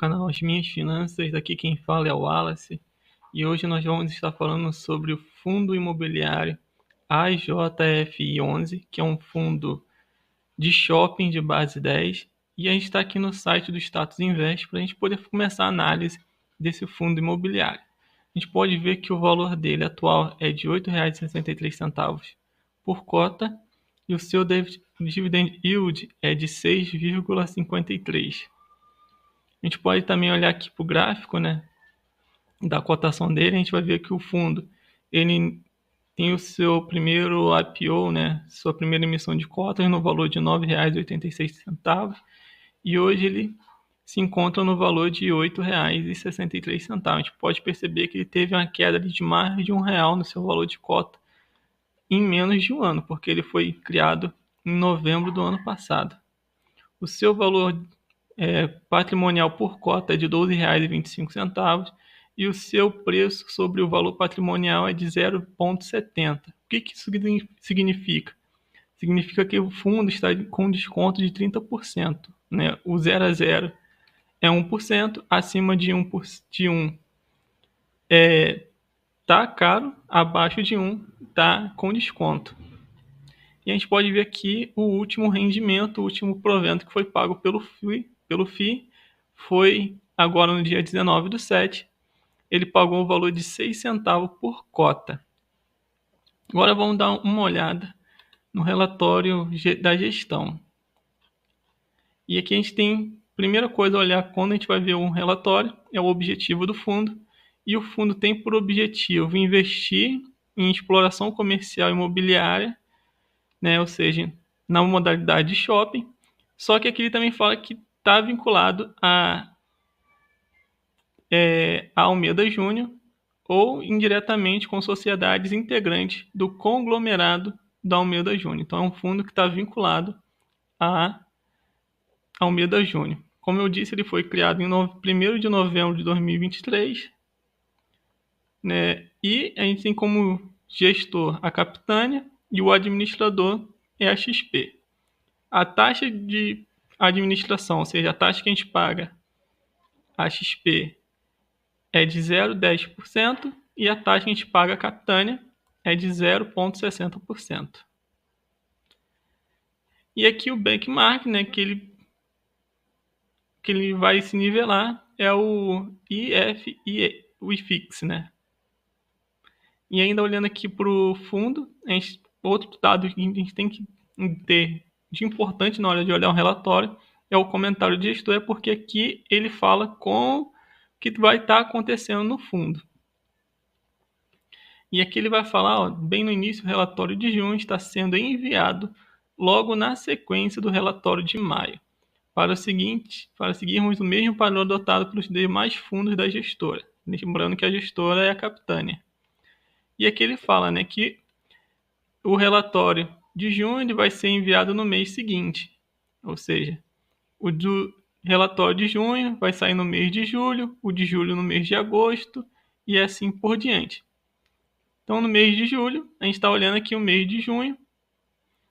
canal As Minhas Finanças. Daqui quem fala é o Wallace e hoje nós vamos estar falando sobre o fundo imobiliário AJFI11, que é um fundo de shopping de base 10, e a gente está aqui no site do Status Invest para a gente poder começar a análise desse fundo imobiliário. A gente pode ver que o valor dele atual é de R$ 8,63 por cota e o seu dividend yield é de 6,53. A gente pode também olhar aqui para o gráfico, né, da cotação dele. A gente vai ver que o fundo ele tem o seu primeiro IPO, né, sua primeira emissão de cotas no valor de R$ 9,86 e hoje ele se encontra no valor de R$ 8,63. A gente pode perceber que ele teve uma queda de mais de R$ 1 no seu valor de cota em menos de um ano, porque ele foi criado em novembro do ano passado. O seu valor patrimonial por cota é de R$ 12,25 e o seu preço sobre o valor patrimonial é de 0,70. O que isso significa? Significa que o fundo está com desconto de 30%. Né? O 0 a 0 é 1%, acima de 1 está caro, abaixo de 1 está com desconto. E a gente pode ver aqui o último rendimento, o último provento que foi pago pelo FII, foi agora no dia 19/7, ele pagou o valor de 6 centavos por cota. Agora vamos dar uma olhada no relatório da gestão. E aqui a gente tem, primeira coisa a olhar quando a gente vai ver um relatório, é o objetivo do fundo. E o fundo tem por objetivo investir em exploração comercial imobiliária, né, ou seja, na modalidade de shopping. Só que aqui ele também fala que está vinculado a Almeda Júnior ou indiretamente com sociedades integrantes do conglomerado da Almeda Júnior. Então é um fundo que está vinculado a Almeda Júnior. Como eu disse, ele foi criado em 1º de novembro de 2023, né? E a gente tem como gestor a Capitânia e o administrador é a XP. A taxa de administração, ou seja, a taxa que a gente paga a XP é de 0,10% e a taxa que a gente paga a Capitânia é de 0,60%. E aqui o benchmark, né, que ele vai se nivelar é o IFIX, né? E ainda olhando aqui para o fundo, outro dado que a gente tem que ter de importante na hora de olhar um relatório é o comentário de gestor, é porque aqui ele fala com o que vai estar acontecendo no fundo. E aqui ele vai falar, ó, bem no início, o relatório de junho está sendo enviado logo na sequência do relatório de maio, para seguirmos o mesmo padrão adotado pelos demais fundos da gestora. Lembrando que a gestora é a Capitânia. E aqui ele fala, né, que o relatório de junho ele vai ser enviado no mês seguinte. Ou seja, o do relatório de junho vai sair no mês de julho, o de julho no mês de agosto e assim por diante. Então, no mês de julho, a gente está olhando aqui o mês de junho.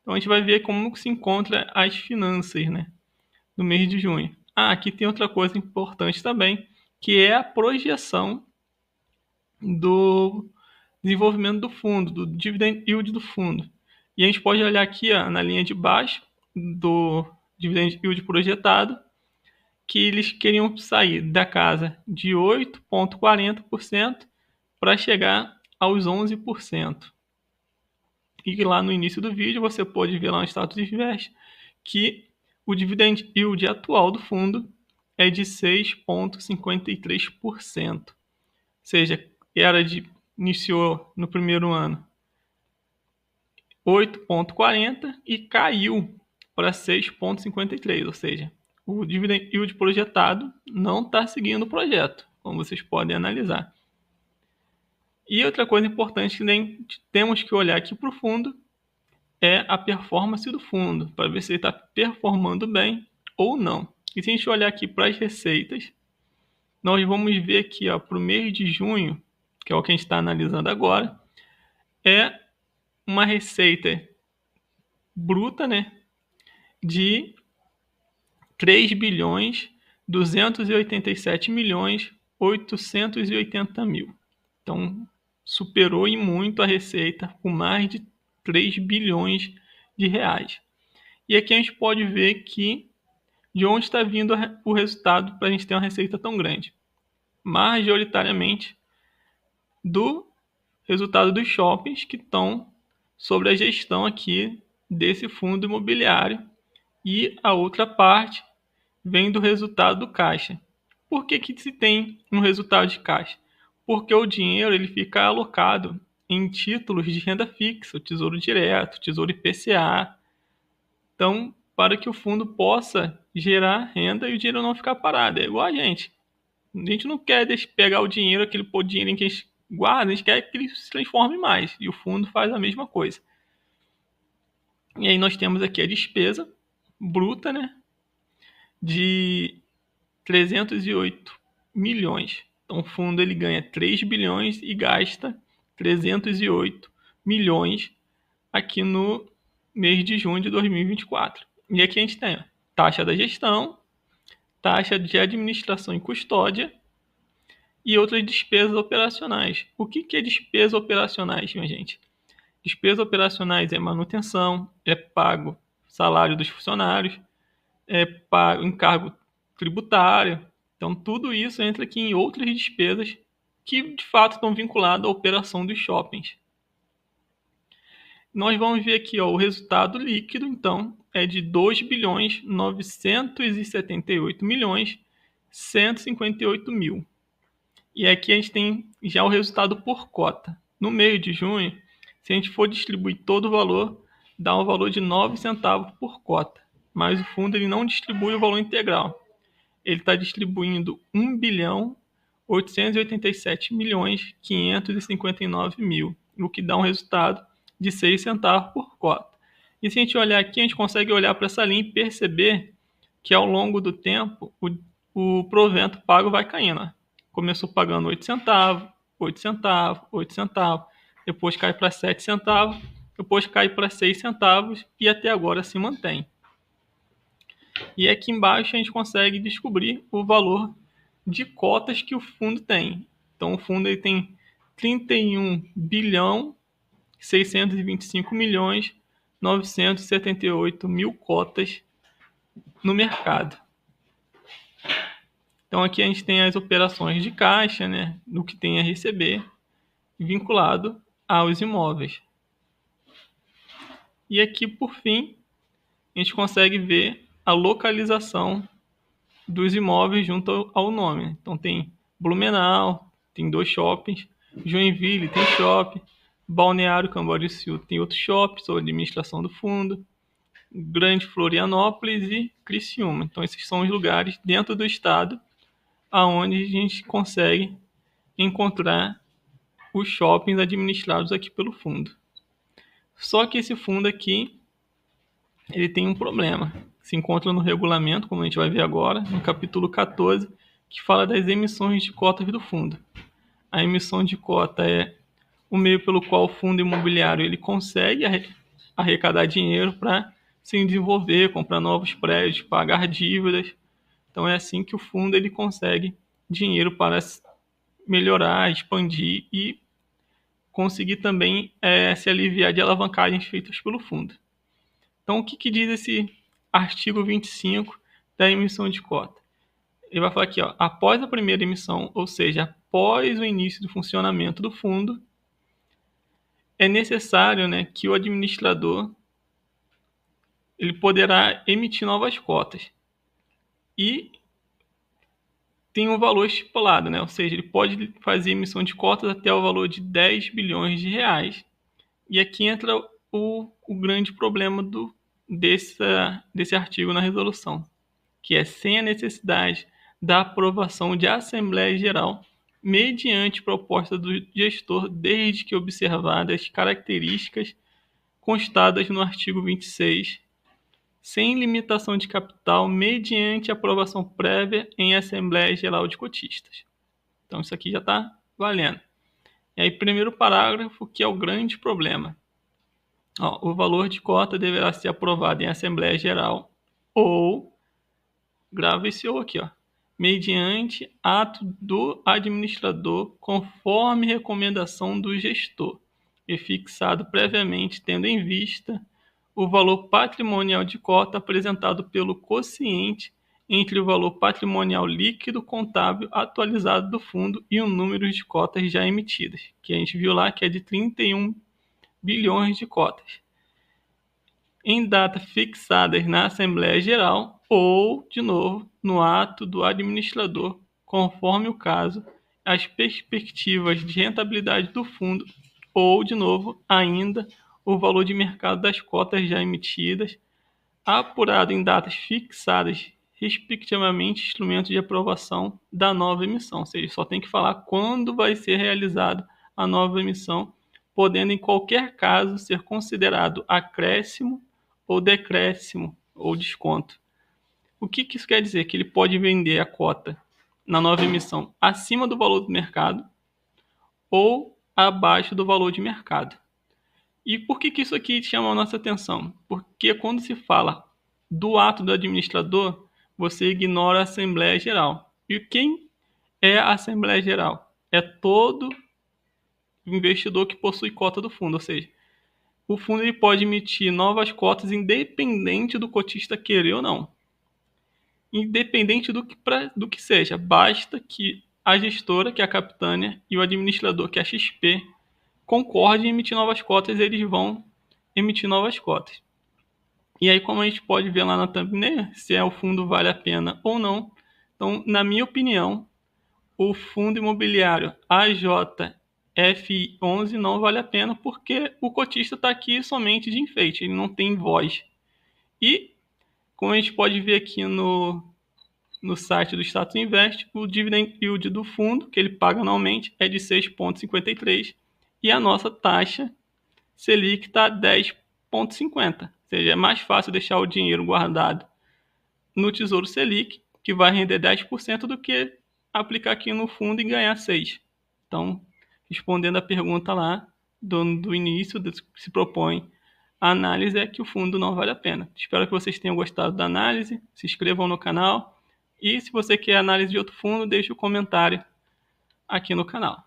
Então, a gente vai ver como se encontra as finanças, né, no mês de junho. Aqui tem outra coisa importante também, que é a projeção do desenvolvimento do fundo, do dividend yield do fundo. E a gente pode olhar aqui na linha de baixo do dividend yield projetado, que eles queriam sair da casa de 8,40% para chegar aos 11%. E lá no início do vídeo você pode ver lá no Status Invest que o dividend yield atual do fundo é de 6,53%. Ou seja, iniciou no primeiro ano 8,40 e caiu para 6,53, ou seja, o dividend yield projetado não está seguindo o projeto, como vocês podem analisar. E outra coisa importante que temos que olhar aqui para o fundo é a performance do fundo, para ver se ele está performando bem ou não. E se a gente olhar aqui para as receitas, nós vamos ver aqui para o mês de junho, que é o que a gente está analisando agora, é uma receita bruta, né, de 3 bilhões 287.880.000. Então, superou em muito a receita, com mais de 3 bilhões de reais. E aqui a gente pode ver que de onde está vindo o resultado para a gente ter uma receita tão grande. Majoritariamente do resultado dos shoppings que estão sobre a gestão aqui desse fundo imobiliário, e a outra parte vem do resultado do caixa. Por que se tem um resultado de caixa? Porque o dinheiro ele fica alocado em títulos de renda fixa, o Tesouro Direto, o Tesouro IPCA. Então, para que o fundo possa gerar renda e o dinheiro não ficar parado. É igual a gente. A gente não quer pegar o dinheiro, aquele dinheiro que a gente guarda, a gente quer que ele se transforme mais. E o fundo faz a mesma coisa. E aí nós temos aqui a despesa bruta, né, de 308 milhões. Então o fundo ele ganha 3 bilhões e gasta 308 milhões aqui no mês de junho de 2024. E aqui a gente tem a taxa da gestão, taxa de administração e custódia e outras despesas operacionais. O que é despesas operacionais, minha gente? Despesas operacionais é manutenção, é pago salário dos funcionários, é pago encargo tributário. Então, tudo isso entra aqui em outras despesas que, de fato, estão vinculadas à operação dos shoppings. Nós vamos ver aqui, o resultado líquido, então, é de 2 bilhões 978 milhões 158 mil. E aqui a gente tem já o resultado por cota. No mês de junho, se a gente for distribuir todo o valor, dá um valor de 9 centavos por cota. Mas o fundo ele não distribui o valor integral. Ele está distribuindo 1 bilhão 887 milhões 559 mil, o que dá um resultado de 6 centavos por cota. E se a gente olhar aqui, a gente consegue olhar para essa linha e perceber que ao longo do tempo o provento pago vai caindo. Começou pagando 8 centavos, 8 centavos, 8 centavos, depois cai para 7 centavos, depois cai para 6 centavos e até agora se mantém. E aqui embaixo a gente consegue descobrir o valor de cotas que o fundo tem. Então o fundo ele tem 31 bilhão 625 milhões 978 mil cotas no mercado. Então aqui a gente tem as operações de caixa, né, do que tem a receber, vinculado aos imóveis. E aqui, por fim, a gente consegue ver a localização dos imóveis junto ao nome. Então tem Blumenau, tem 2 shoppings, Joinville tem shopping, Balneário Camboriú tem outro shopping, sob administração do fundo, Grande Florianópolis e Criciúma. Então esses são os lugares dentro do estado aonde a gente consegue encontrar os shoppings administrados aqui pelo fundo. Só que esse fundo aqui, ele tem um problema. Se encontra no regulamento, como a gente vai ver agora, no capítulo 14, que fala das emissões de cotas do fundo. A emissão de cota é o meio pelo qual o fundo imobiliário ele consegue arrecadar dinheiro para se desenvolver, comprar novos prédios, pagar dívidas. Então é assim que o fundo ele consegue dinheiro para melhorar, expandir e conseguir também se aliviar de alavancagens feitas pelo fundo. Então o que diz esse artigo 25 da emissão de cota? Ele vai falar aqui, após a primeira emissão, ou seja, após o início do funcionamento do fundo, é necessário, né, que o administrador ele poderá emitir novas cotas. E tem um valor estipulado, né? Ou seja, ele pode fazer emissão de cotas até o valor de 10 bilhões de reais. E aqui entra o grande problema desse artigo na resolução, que é sem a necessidade da aprovação de Assembleia Geral, mediante proposta do gestor, desde que observadas as características constadas no artigo 26, sem limitação de capital, mediante aprovação prévia em Assembleia Geral de Cotistas. Então isso aqui já está valendo. E aí, primeiro parágrafo, que é o grande problema. O valor de cota deverá ser aprovado em Assembleia Geral ou, grava esse ou aqui, mediante ato do administrador, conforme recomendação do gestor, e fixado previamente tendo em vista o valor patrimonial de cota apresentado pelo quociente entre o valor patrimonial líquido contábil atualizado do fundo e o número de cotas já emitidas, que a gente viu lá que é de 31 bilhões de cotas, em datas fixadas na Assembleia Geral ou, de novo, no ato do administrador, conforme o caso, as perspectivas de rentabilidade do fundo ou, de novo, ainda o valor de mercado das cotas já emitidas, apurado em datas fixadas, respectivamente, instrumentos de aprovação da nova emissão. Ou seja, só tem que falar quando vai ser realizada a nova emissão, podendo, em qualquer caso, ser considerado acréscimo ou decréscimo ou desconto. O que isso quer dizer? Que ele pode vender a cota na nova emissão acima do valor do mercado ou abaixo do valor de mercado. E por que isso aqui chama a nossa atenção? Porque quando se fala do ato do administrador, você ignora a Assembleia Geral. E quem é a Assembleia Geral? É todo investidor que possui cota do fundo, ou seja, o fundo ele pode emitir novas cotas independente do cotista querer ou não. Independente do que seja, basta que a gestora, que é a Capitânia, e o administrador, que é a XP, concordem em emitir novas cotas, eles vão emitir novas cotas. E aí, como a gente pode ver lá na thumbnail, se o fundo vale a pena ou não. Então, na minha opinião, o fundo imobiliário AJFI11 não vale a pena porque o cotista está aqui somente de enfeite, ele não tem voz. E, como a gente pode ver aqui no site do Status Invest, o dividend yield do fundo, que ele paga anualmente, é de 6,53 e a nossa taxa Selic está 10,50. Ou seja, é mais fácil deixar o dinheiro guardado no Tesouro Selic, que vai render 10%, do que aplicar aqui no fundo e ganhar 6%. Então, respondendo a pergunta lá do início, que se propõe a análise, é que o fundo não vale a pena. Espero que vocês tenham gostado da análise, se inscrevam no canal e se você quer análise de outro fundo, deixe o comentário aqui no canal.